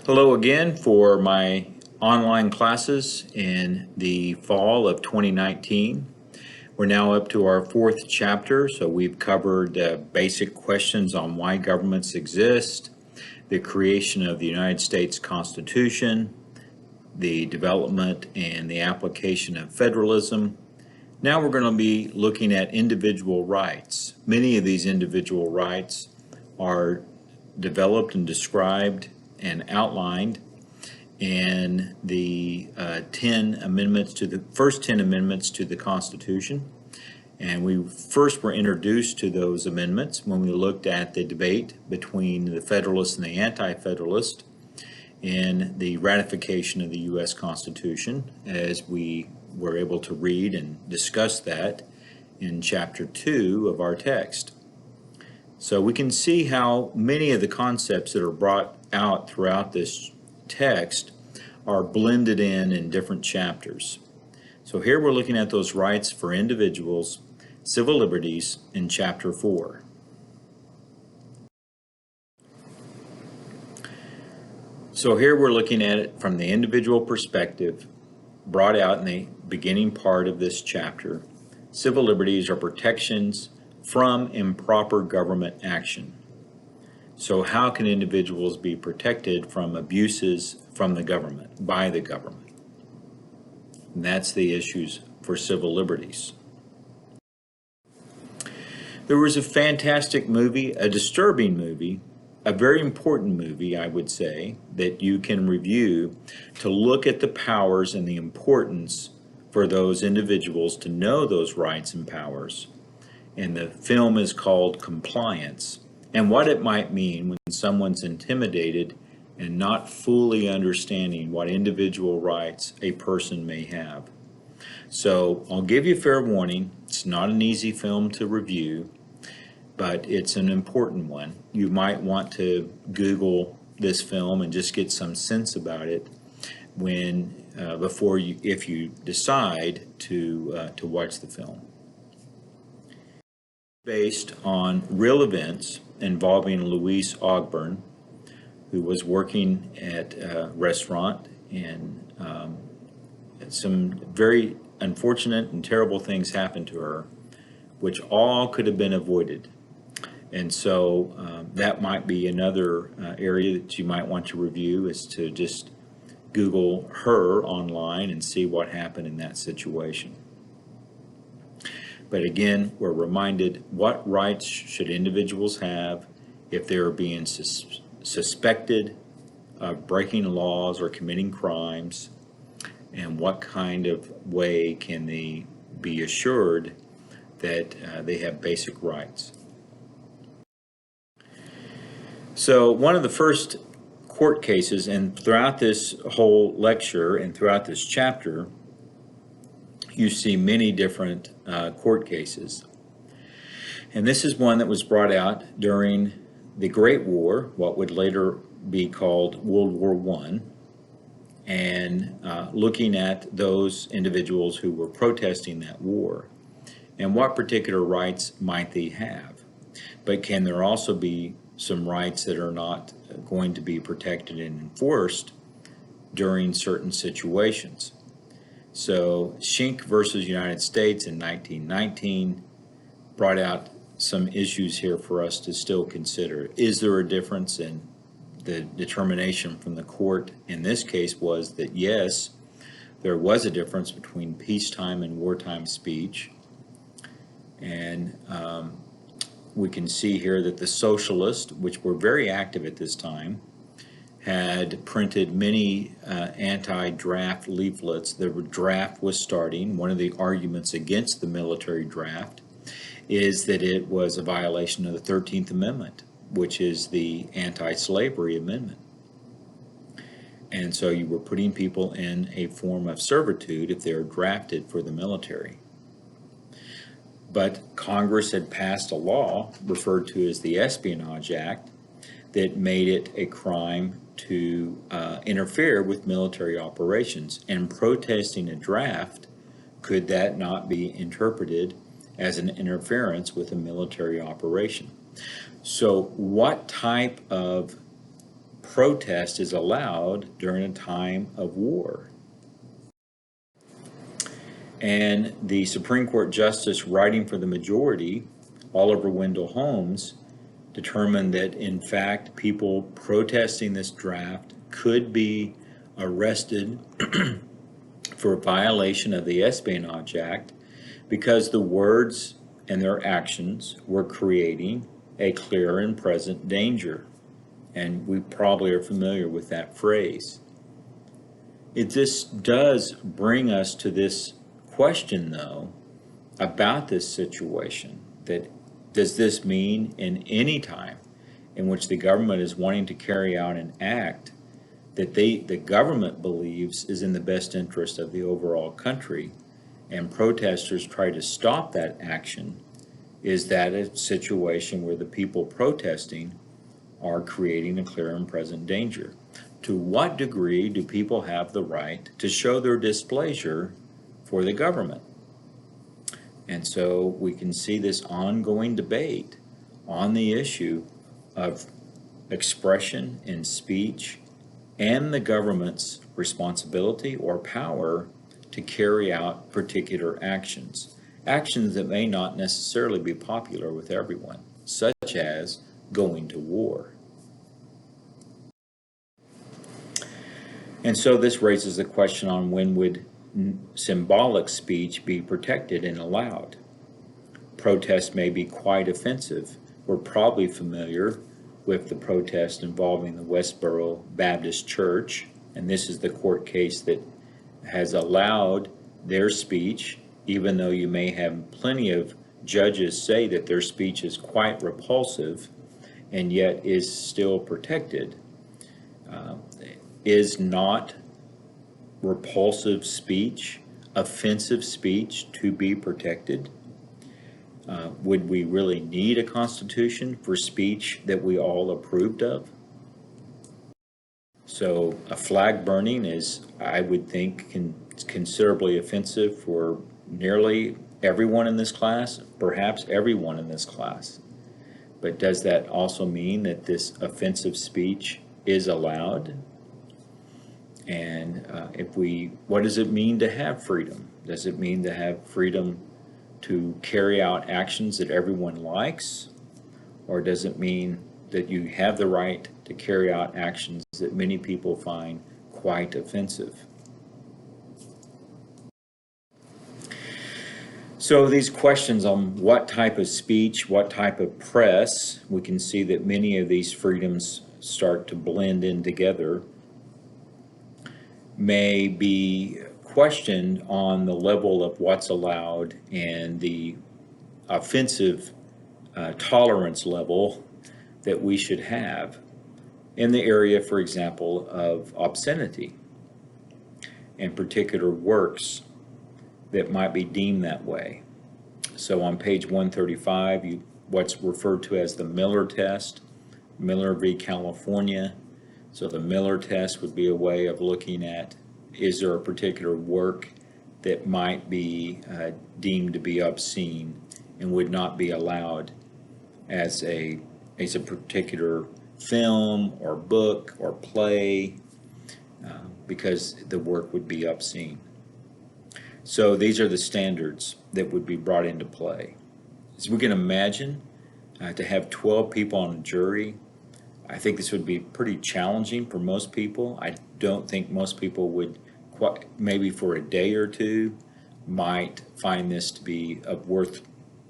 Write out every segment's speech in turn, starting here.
Hello again for my online classes in the fall of 2019. We're now up to our fourth chapter, so we've covered basic questions on why governments exist, the creation of the United States Constitution, the development and the application of federalism. Now we're going to be looking at individual rights. Many of these individual rights are developed and described and outlined in the 10 amendments to the first 10 amendments to the Constitution. And we first were introduced to those amendments when we looked at the debate between the Federalists and the Anti-Federalists in the ratification of the U.S. Constitution, as we were able to read and discuss that in Chapter 2 of our text. So we can see how many of the concepts that are brought out throughout this text are blended in different chapters. So here we're looking at those rights for individuals, civil liberties in Chapter 4. So here we're looking at it from the individual perspective, brought out in the beginning part of this chapter. Civil liberties are protections from improper government action. So how can individuals be protected from abuses from the government, by the government? And that's the issues for civil liberties. There was a fantastic movie, a disturbing movie, a very important movie, I would say, that you can review to look at the powers and the importance for those individuals to know those rights and powers. And the film is called Compliance, and what it might mean when someone's intimidated and not fully understanding what individual rights a person may have. So I'll give you fair warning, it's not an easy film to review, but it's an important one. You might want to Google this film and just get some sense about it when if you decide to watch the film. Based on real events involving Louise Ogburn, who was working at a restaurant, and some very unfortunate and terrible things happened to her, which all could have been avoided. And so that might be another area that you might want to review, is to just Google her online and see what happened in that situation. But again, we're reminded, what rights should individuals have if they're being suspected of breaking laws or committing crimes, and what kind of way can they be assured that they have basic rights. So one of the first court cases, and throughout this whole lecture and throughout this chapter, you see many different court cases. And this is one that was brought out during the Great War, what would later be called World War I, and looking at those individuals who were protesting that war and what particular rights might they have. But can there also be some rights that are not going to be protected and enforced during certain situations? So Schenck versus United States in 1919 brought out some issues here for us to still consider. Is there a difference? In the determination from the court in this case was that yes, there was a difference between peacetime and wartime speech. And we can see here that the socialists, which were very active at this time, had printed many anti-draft leaflets. The draft was starting. One of the arguments against the military draft is that it was a violation of the 13th Amendment, which is the anti-slavery amendment. And so you were putting people in a form of servitude if they were drafted for the military. But Congress had passed a law referred to as the Espionage Act that made it a crime to interfere with military operations. And protesting a draft, could that not be interpreted as an interference with a military operation? So what type of protest is allowed during a time of war. And the Supreme Court Justice writing for the majority, Oliver Wendell Holmes, determined that in fact people protesting this draft could be arrested for violation of the Espionage Act because the words and their actions were creating a clear and present danger. And we probably are familiar with that phrase. This does bring us to this question, though, about this situation, that does this mean in any time in which the government is wanting to carry out an act that the government believes is in the best interest of the overall country, and protesters try to stop that action, is that a situation where the people protesting are creating a clear and present danger? To what degree do people have the right to show their displeasure for the government? And so we can see this ongoing debate on the issue of expression and speech and the government's responsibility or power to carry out particular actions. Actions that may not necessarily be popular with everyone, such as going to war. And so this raises the question on when would symbolic speech be protected and allowed. Protests may be quite offensive. We're probably familiar with the protest involving the Westboro Baptist Church, and this is the court case that has allowed their speech, even though you may have plenty of judges say that their speech is quite repulsive and yet is still protected. Is not repulsive speech, offensive speech to be protected? Would we really need a constitution for speech that we all approved of? So a flag burning is, I would think, considerably offensive for nearly everyone in this class, perhaps everyone in this class. But does that also mean that this offensive speech is allowed? And what does it mean to have freedom? Does it mean to have freedom to carry out actions that everyone likes? Or does it mean that you have the right to carry out actions that many people find quite offensive? So these questions on what type of speech, what type of press, we can see that many of these freedoms start to blend in together, may be questioned on the level of what's allowed and the offensive tolerance level that we should have in the area, for example, of obscenity and particular works that might be deemed that way. So on page 135, what's referred to as the Miller test, Miller v. California. So the Miller test would be a way of looking at, is there a particular work that might be deemed to be obscene and would not be allowed as a particular film or book or play because the work would be obscene. So these are the standards that would be brought into play. As we can imagine, to have 12 people on a jury, I think this would be pretty challenging for most people. I don't think most people would, maybe for a day or two, might find this to be of worth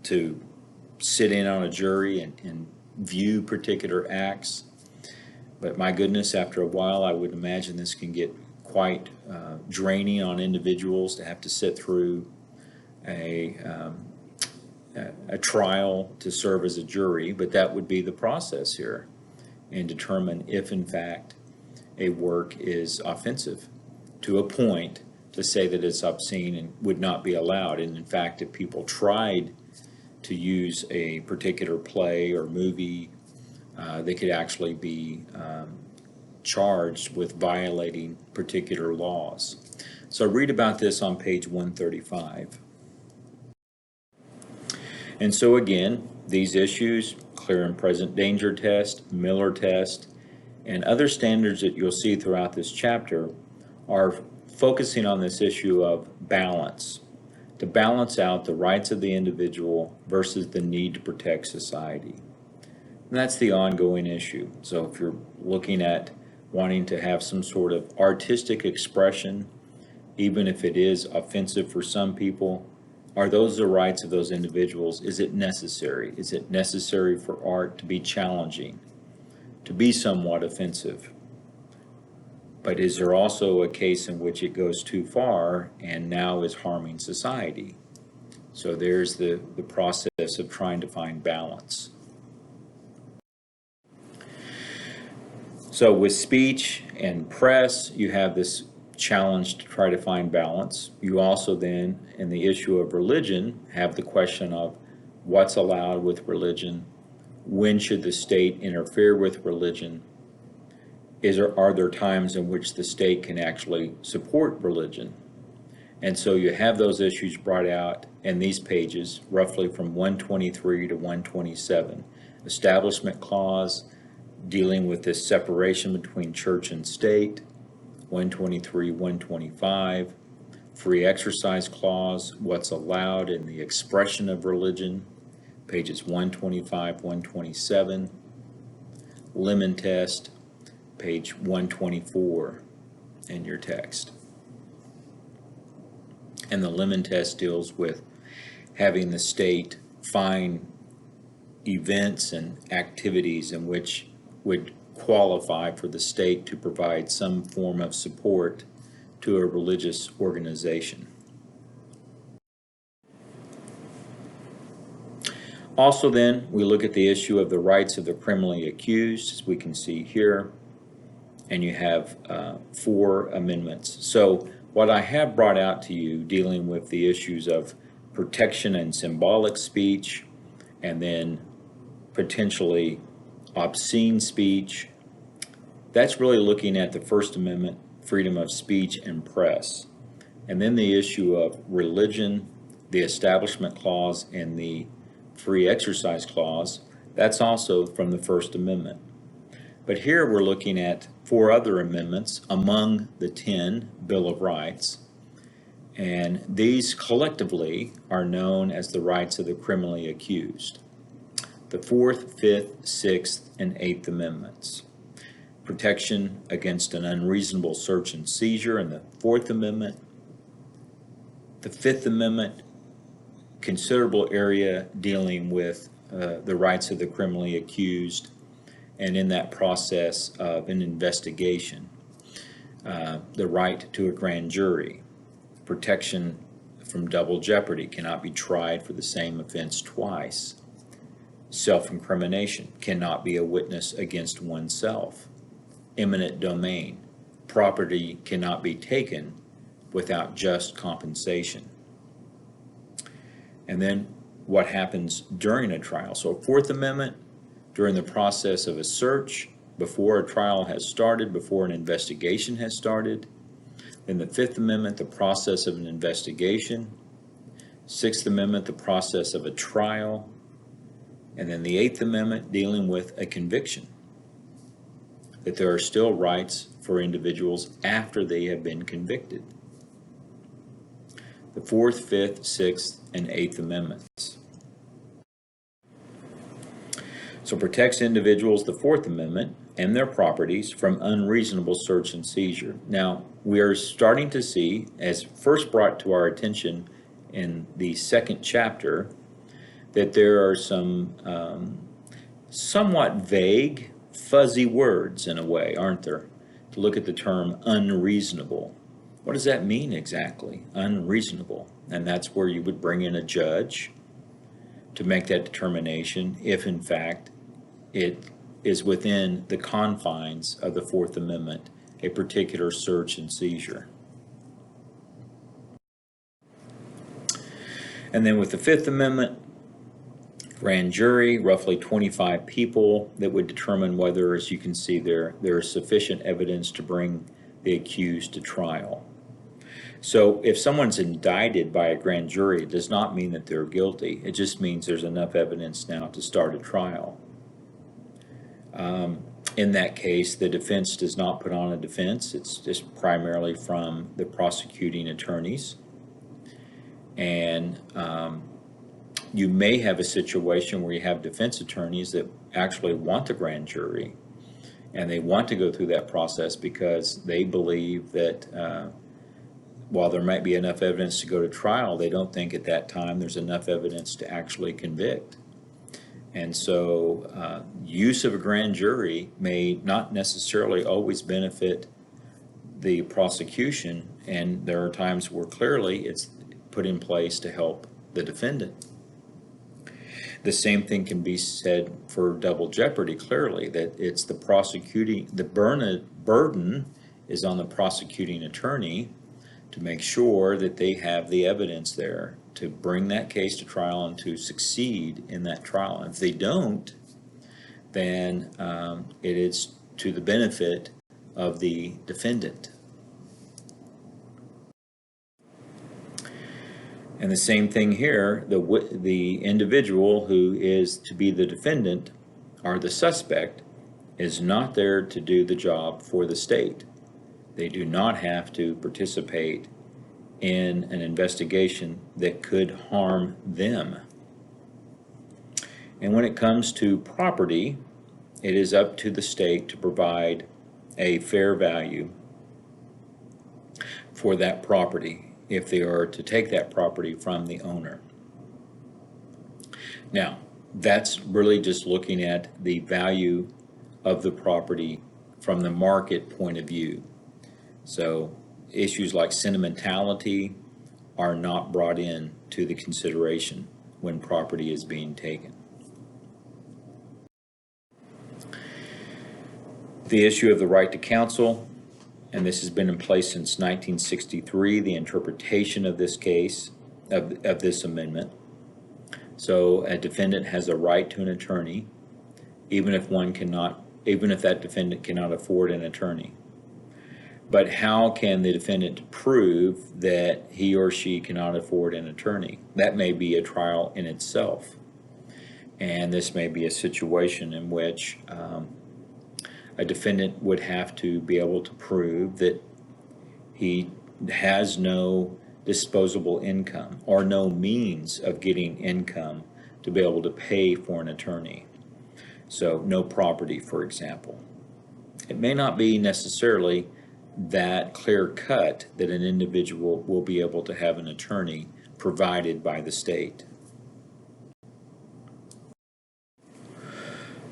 to sit in on a jury and view particular acts. But my goodness, after a while, I would imagine this can get quite draining on individuals to have to sit through a trial to serve as a jury, but that would be the process here, and determine if in fact a work is offensive to a point to say that it's obscene and would not be allowed. And in fact, if people tried to use a particular play or movie, they could actually be charged with violating particular laws. So read about this on page 135. And so again, these issues, clear and present danger test, Miller test, And other standards that you'll see throughout this chapter are focusing on this issue of balance, to balance out the rights of the individual versus the need to protect society. And that's the ongoing issue. So if you're looking at wanting to have some sort of artistic expression, even if it is offensive for some people, are those the rights of those individuals? Is it necessary? Is it necessary for art to be challenging, to be somewhat offensive? But is there also a case in which it goes too far and now is harming society? So there's the process of trying to find balance. So with speech and press, you have this challenge to try to find balance. You also then, in the issue of religion, have the question of what's allowed with religion, when should the state interfere with religion, are there times in which the state can actually support religion? And so you have those issues brought out in these pages, roughly from 123 to 127. Establishment Clause, dealing with this separation between church and state, 123, 125. Free Exercise Clause, what's allowed in the expression of religion, pages 125, 127. Lemon Test, page 124 in your text. And the Lemon Test deals with having the state find events and activities in which would qualify for the state to provide some form of support to a religious organization. Also then, we look at the issue of the rights of the criminally accused, as we can see here, and you have 4 amendments. So what I have brought out to you dealing with the issues of protection and symbolic speech, and then potentially obscene speech, that's really looking at the First Amendment, freedom of speech and press. And then the issue of religion, the Establishment Clause, and the Free Exercise Clause, that's also from the First Amendment. But here we're looking at 4 other amendments among the 10 Bill of Rights, and these collectively are known as the rights of the criminally accused. The 4th, 5th, 6th, and 8th Amendments. Protection against an unreasonable search and seizure in the 4th Amendment. The 5th Amendment, considerable area dealing with the rights of the criminally accused, and in that process of an investigation. The right to a grand jury. Protection from double jeopardy, cannot be tried for the same offense twice. Self-incrimination, cannot be a witness against oneself. Eminent domain, property cannot be taken without just compensation. And then what happens during a trial? So 4th Amendment, during the process of a search, before a trial has started, before an investigation has started. Then the 5th Amendment, the process of an investigation. 6th Amendment, the process of a trial. And then the 8th Amendment, dealing with a conviction. That there are still rights for individuals after they have been convicted. The 4th, 5th, 6th, and 8th Amendments. So protects individuals, the 4th Amendment, and their properties from unreasonable search and seizure. Now, we are starting to see, as first brought to our attention in the 2nd chapter, that there are some somewhat vague, fuzzy words in a way, aren't there? To look at the term unreasonable. What does that mean exactly, unreasonable? And that's where you would bring in a judge to make that determination if, in fact, it is within the confines of the 4th Amendment, a particular search and seizure. And then with the 5th Amendment, grand jury, roughly 25 people that would determine whether, as you can see there is sufficient evidence to bring the accused to trial. So if someone's indicted by a grand jury, it does not mean that they're guilty. It just means there's enough evidence now to start a trial. in that case, the defense does not put on a defense. It's just primarily from the prosecuting attorneys. And you may have a situation where you have defense attorneys that actually want the grand jury, and they want to go through that process because they believe that while there might be enough evidence to go to trial, they don't think at that time there's enough evidence to actually convict. And so use of a grand jury may not necessarily always benefit the prosecution, and there are times where clearly it's put in place to help the defendant. The same thing can be said for double jeopardy, clearly, that it's the burden is on the prosecuting attorney to make sure that they have the evidence there to bring that case to trial and to succeed in that trial. If they don't, then it is to the benefit of the defendant. And the same thing here, the individual who is to be the defendant or the suspect is not there to do the job for the state. They do not have to participate in an investigation that could harm them. And when it comes to property, it is up to the state to provide a fair value for that property if they are to take that property from the owner. Now, that's really just looking at the value of the property from the market point of view. So issues like sentimentality are not brought in to the consideration when property is being taken. The issue of the right to counsel, and this has been in place since 1963, the interpretation of this case, of this amendment. So a defendant has a right to an attorney, even if that defendant cannot afford an attorney. But how can the defendant prove that he or she cannot afford an attorney? That may be a trial in itself. And this may be a situation in which a defendant would have to be able to prove that he has no disposable income or no means of getting income to be able to pay for an attorney. So no property, for example. It may not be necessarily that clear cut that an individual will be able to have an attorney provided by the state.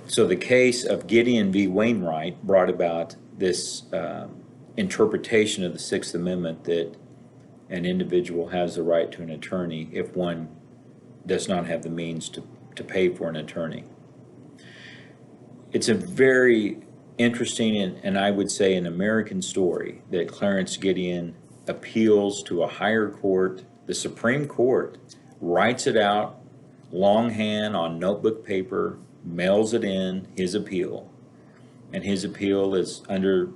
So the case of Gideon v. Wainwright brought about this interpretation of the Sixth Amendment that an individual has the right to an attorney if one does not have the means to pay for an attorney. It's a very interesting and I would say an American story that Clarence Gideon appeals to a higher court. The Supreme Court writes it out longhand on notebook paper, mails it in, his appeal. And his appeal is under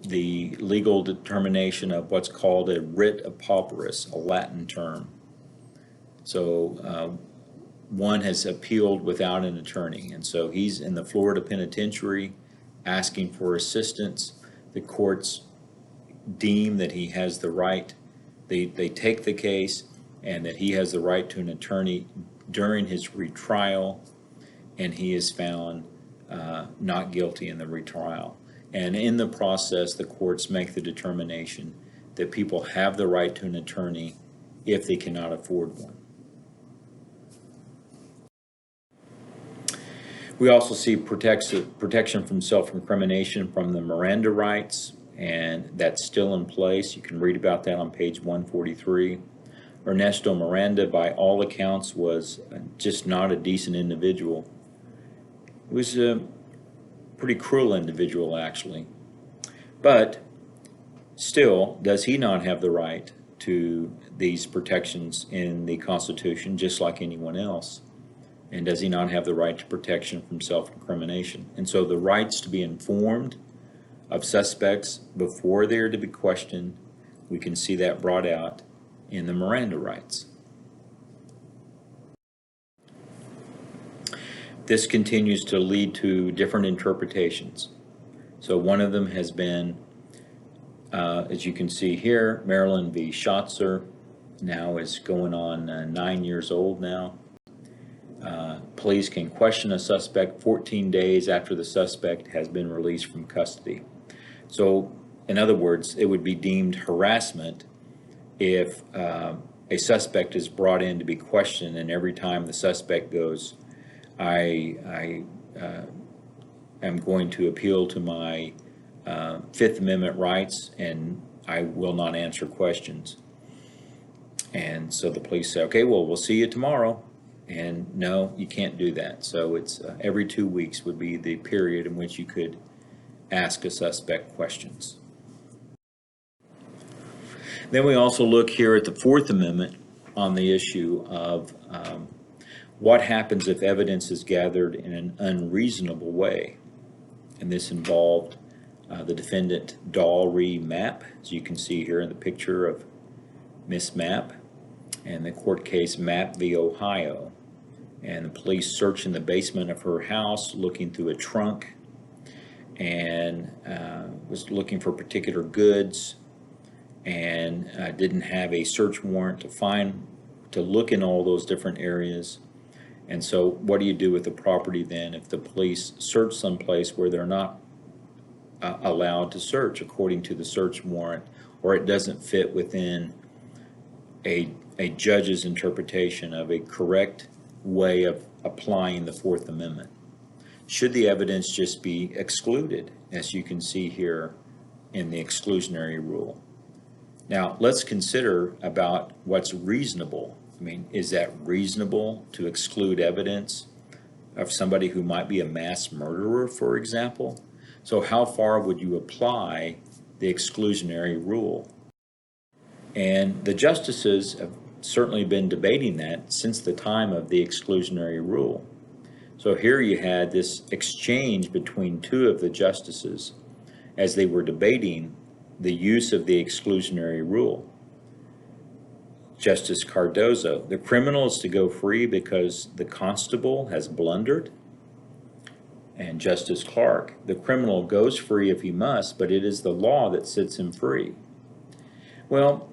the legal determination of what's called a writ of pauperis, a Latin term. So one has appealed without an attorney. And so he's in the Florida penitentiary asking for assistance. The courts deem that he has the right, they take the case, and that he has the right to an attorney during his retrial, and he is found not guilty in the retrial. And in the process, the courts make the determination that people have the right to an attorney if they cannot afford one. We also see protection from self-incrimination from the Miranda rights, and that's still in place. You can read about that on page 143. Ernesto Miranda, by all accounts, was just not a decent individual. He was a pretty cruel individual, actually. But still, does he not have the right to these protections in the Constitution, just like anyone else? And does he not have the right to protection from self-incrimination? And so the rights to be informed of suspects before they are to be questioned, we can see that brought out in the Miranda rights. This continues to lead to different interpretations. So one of them has been, as you can see here, Maryland v. Schatzer, now is going on 9 years old now. Police can question a suspect 14 days after the suspect has been released from custody. So, in other words, it would be deemed harassment if a suspect is brought in to be questioned, and every time the suspect goes, I am going to appeal to my Fifth Amendment rights, and I will not answer questions. And so the police say, okay, well, we'll see you tomorrow. And no, you can't do that. So it's every 2 weeks would be the period in which you could ask a suspect questions. Then we also look here at the Fourth Amendment on the issue of what happens if evidence is gathered in an unreasonable way. And this involved the defendant Dollree Mapp, as you can see here in the picture of Miss Mapp, and the court case Mapp v. Ohio. And the police searched in the basement of her house looking through a trunk and was looking for particular goods, and didn't have a search warrant to look in all those different areas. And so what do you do with the property then if the police search someplace where they're not allowed to search according to the search warrant, or it doesn't fit within a judge's interpretation of a correct way of applying the Fourth Amendment? Should the evidence just be excluded, as you can see here in the exclusionary rule? Now, let's consider about what's reasonable. I mean, is that reasonable to exclude evidence of somebody who might be a mass murderer, for example? So how far would you apply the exclusionary rule? And the justices have certainly been debating that since the time of the exclusionary rule. So here you had this exchange between two of the justices as they were debating the use of the exclusionary rule. Justice Cardozo, the criminal is to go free because the constable has blundered. And Justice Clark, the criminal goes free if he must, but it is the law that sets him free. Well,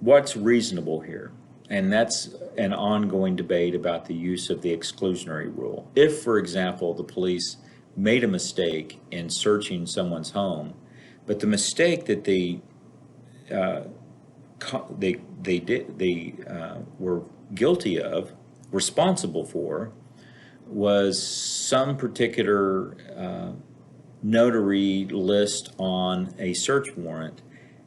what's reasonable here? And that's an ongoing debate about the use of the exclusionary rule. If, for example, the police made a mistake in searching someone's home, but the mistake that they were guilty of, responsible for, was some particular notary list on a search warrant,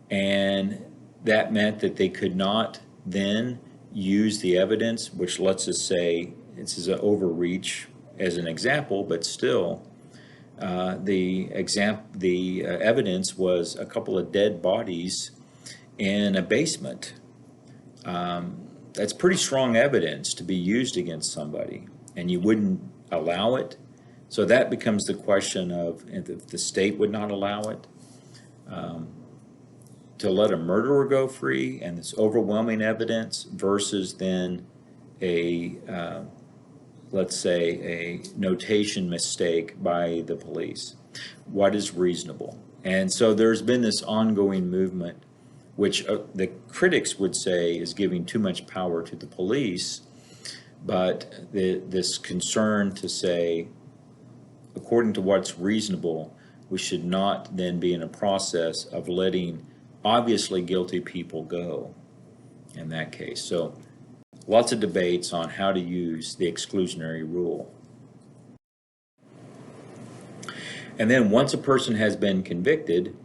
and that meant that they could not then use the evidence, which lets us say this is an overreach as an example, but still the evidence was a couple of dead bodies in a basement. That's pretty strong evidence to be used against somebody, and you wouldn't allow it. So that becomes the question of if the state would not allow it. To let a murderer go free and this overwhelming evidence versus then let's say a notation mistake by the police. What is reasonable? And so there's been this ongoing movement, which the critics would say is giving too much power to the police, but this concern to say, according to what's reasonable, we should not then be in a process of letting obviously guilty people go in that case. So lots of debates on how to use the exclusionary rule. And then once a person has been convicted,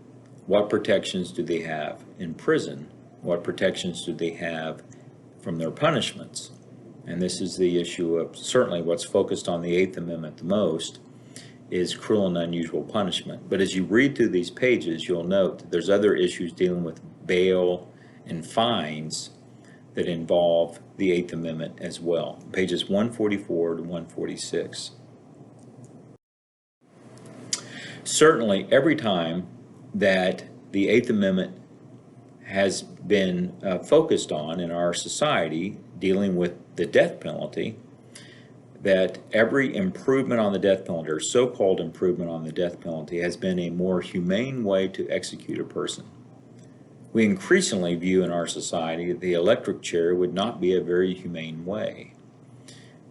what protections do they have in prison? What protections do they have from their punishments? And this is the issue of certainly what's focused on the Eighth Amendment the most is cruel and unusual punishment. But as you read through these pages, you'll note that there's other issues dealing with bail and fines that involve the Eighth Amendment as well. Pages 144 to 146. Certainly, every time that the Eighth Amendment has been focused on in our society, dealing with the death penalty, that every improvement on the death penalty, or so-called improvement on the death penalty, has been a more humane way to execute a person. We increasingly view in our society that the electric chair would not be a very humane way.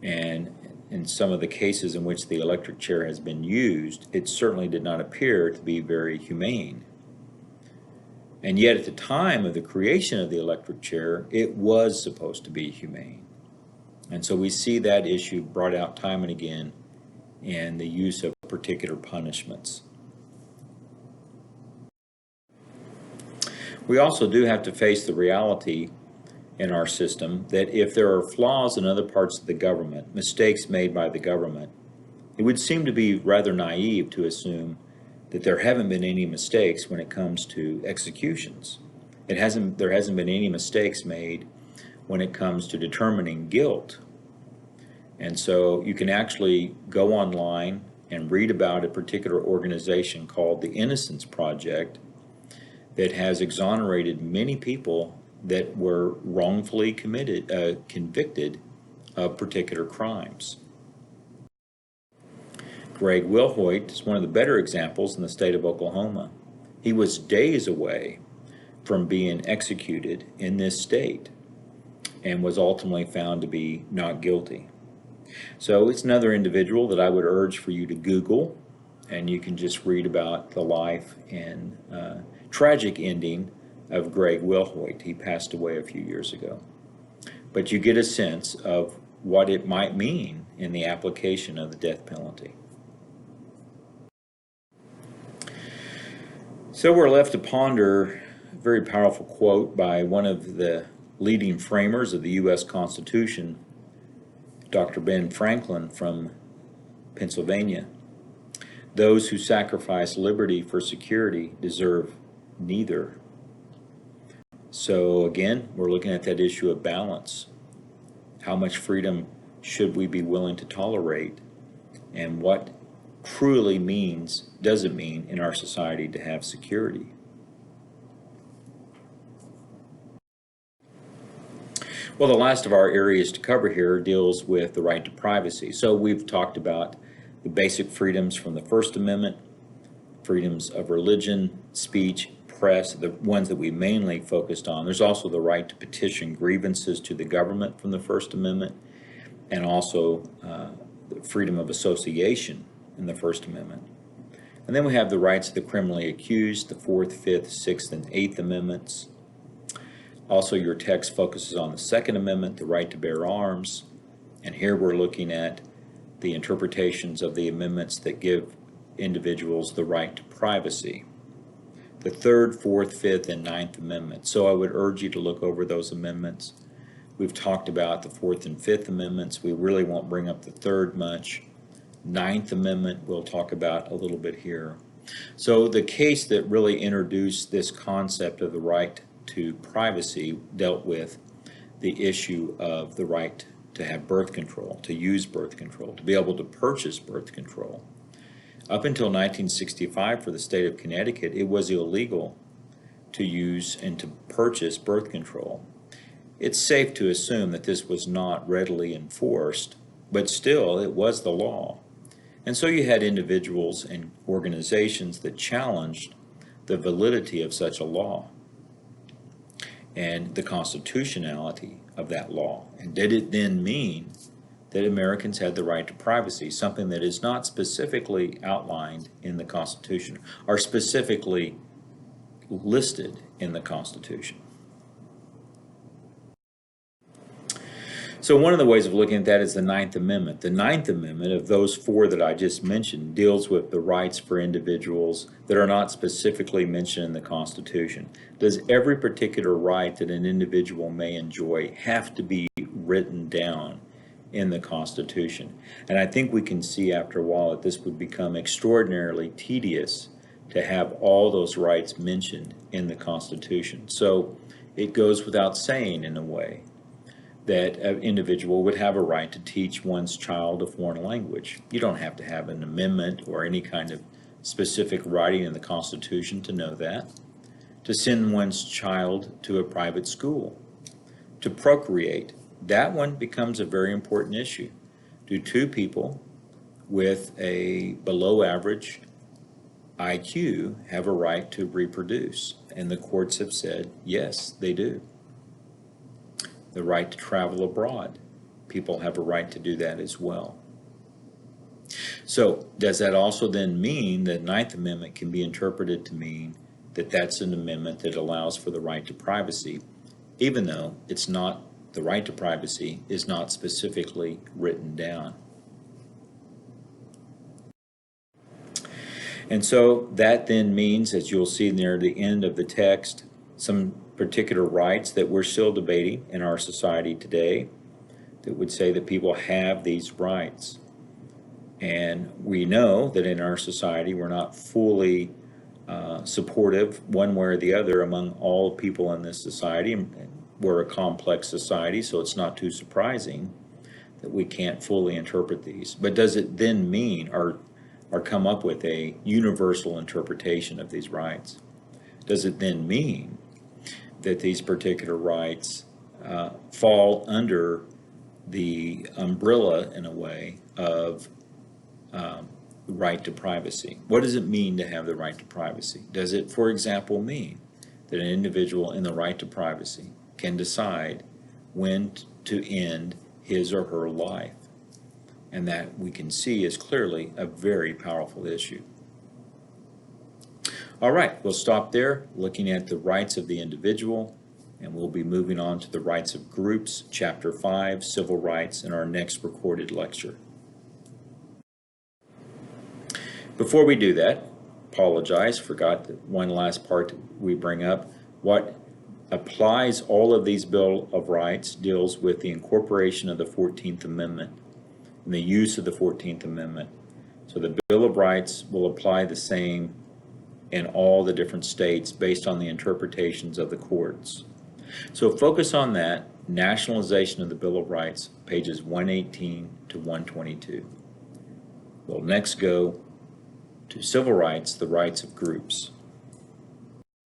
And in some of the cases in which the electric chair has been used, it certainly did not appear to be very humane. And yet at the time of the creation of the electric chair, it was supposed to be humane. And so we see that issue brought out time and again in the use of particular punishments. We also do have to face the reality in our system that if there are flaws in other parts of the government, mistakes made by the government, it would seem to be rather naive to assume that there haven't been any mistakes when it comes to executions. There hasn't been any mistakes made when it comes to determining guilt. And so you can actually go online and read about a particular organization called the Innocence Project that has exonerated many people that were wrongfully convicted of particular crimes. Greg Wilhoit is one of the better examples in the state of Oklahoma. He was days away from being executed in this state and was ultimately found to be not guilty. So it's another individual that I would urge for you to Google, and you can just read about the life and tragic ending of Greg Wilhoit. He passed away a few years ago. But you get a sense of what it might mean in the application of the death penalty. So we're left to ponder a very powerful quote by one of the leading framers of the U.S. Constitution, Dr. Ben Franklin from Pennsylvania. Those who sacrifice liberty for security deserve neither. So again, we're looking at that issue of balance. How much freedom should we be willing to tolerate, and what truly does it mean in our society to have security? Well, the last of our areas to cover here deals with the right to privacy. So we've talked about the basic freedoms from the First Amendment, freedoms of religion, speech, press, the ones that we mainly focused on. There's also the right to petition grievances to the government from the First Amendment, and also the freedom of association in the First Amendment. And then we have the rights of the criminally accused, the Fourth, Fifth, Sixth, and Eighth Amendments. Also, your text focuses on the Second Amendment, the right to bear arms, and here we're looking at the interpretations of the amendments that give individuals the right to privacy. The Third, Fourth, Fifth, and Ninth Amendments. So I would urge you to look over those amendments. We've talked about the Fourth and Fifth Amendments. We really won't bring up the Third much. Ninth Amendment we'll talk about a little bit here. So the case that really introduced this concept of the right to privacy dealt with the issue of the right to have birth control, to use birth control, to be able to purchase birth control. Up until 1965 for the state of Connecticut, it was illegal to use and to purchase birth control. It's safe to assume that this was not readily enforced, but still it was the law. And so you had individuals and organizations that challenged the validity of such a law and the constitutionality of that law. And did it then mean that Americans had the right to privacy, something that is not specifically outlined in the Constitution or specifically listed in the Constitution? So one of the ways of looking at that is the Ninth Amendment. The Ninth Amendment, of those four that I just mentioned, deals with the rights for individuals that are not specifically mentioned in the Constitution. Does every particular right that an individual may enjoy have to be written down in the Constitution? And I think we can see after a while that this would become extraordinarily tedious to have all those rights mentioned in the Constitution. So it goes without saying, in a way, that an individual would have a right to teach one's child a foreign language. You don't have to have an amendment or any kind of specific writing in the Constitution to know that. To send one's child to a private school. To procreate. That one becomes a very important issue. do two people with a below average IQ have a right to reproduce? And the courts have said, yes, they do. The right to travel abroad, people have a right to do that as well. So does that also then mean that Ninth Amendment can be interpreted to mean that that's an amendment that allows for the right to privacy, even though it's not, the right to privacy is not specifically written down? And so that then means, as you'll see near the end of the text, some particular rights that we're still debating in our society today that would say that people have these rights. And we know that in our society we're not fully supportive one way or the other among all people in this society. We're a complex society, so it's not too surprising that we can't fully interpret these. But does it then mean or come up with a universal interpretation of these rights? Does it then mean that these particular rights fall under the umbrella, in a way, of right to privacy? What does it mean to have the right to privacy? Does it, for example, mean that an individual in the right to privacy can decide when to end his or her life? And that we can see is clearly a very powerful issue. All right, we'll stop there looking at the rights of the individual, and we'll be moving on to the rights of groups, Chapter 5, Civil Rights, in our next recorded lecture. Before we do that, apologize, forgot that one last part we bring up. What applies all of these Bill of Rights deals with the incorporation of the 14th Amendment and the use of the 14th Amendment. So the Bill of Rights will apply the same in all the different states based on the interpretations of the courts. So focus on that, nationalization of the Bill of Rights, pages 118 to 122. We'll next go to civil rights, the rights of groups.